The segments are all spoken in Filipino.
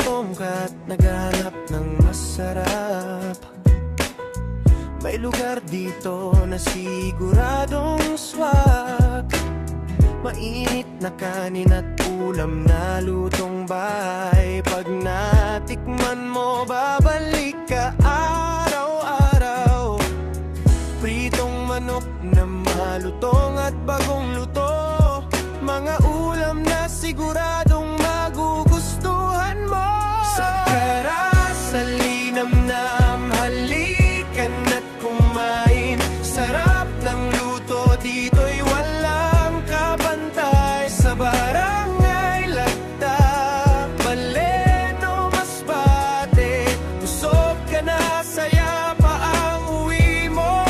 gutom ka at naghahanap ng masarap, may lugar dito na siguradong swak. Mainit na kanin at ulam na lutong bahay. Pag natikman mo, babalik ka araw-araw. Pritong manok na malutong at bagong luto, mga ulam na siguradong magugustuhan mo. Sa Karasalinamnam, halikan at kumain. Sarap ng luto dito'y walang kabantay. Sa Barangay Lagta, Baleno, Masbate, busog ka na, saya pa ang uwi mo.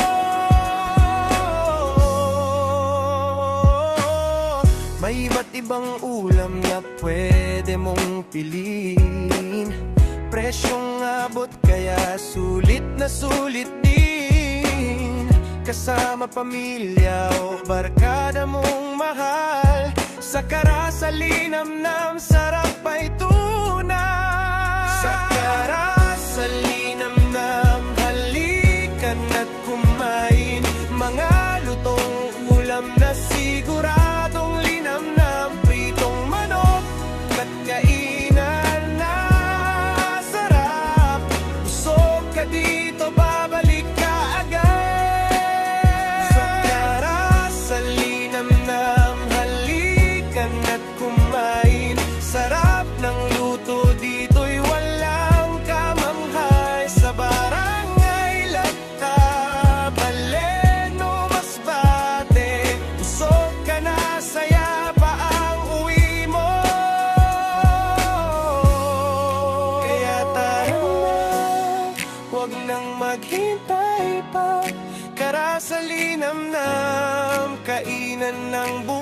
May iba't ibang ulam na pwede mong piliin. Presyong abot kaya sulit na sulit din. Kasama pamilya o barkada mong mahal, sa Karasalinamnam, sarap ay tunay. Sa Karasalinamnam, halikan at kumain. Mga lutong ulam na siguradong linamnam. Pritong manok at kainan na sarap. Busog ka dito, babalik ka agad. Sa Karasalinamnam, halikan at kumain. Sarap ng luto dito'y walang kamanghay. Sa Barangay Lagta, Baleno, Masbate, busog ka na, saya pa ang uwi mo. Kaya tayo na, huwag nang maghintay pa. Karasalinamnam, kainan ng buhay.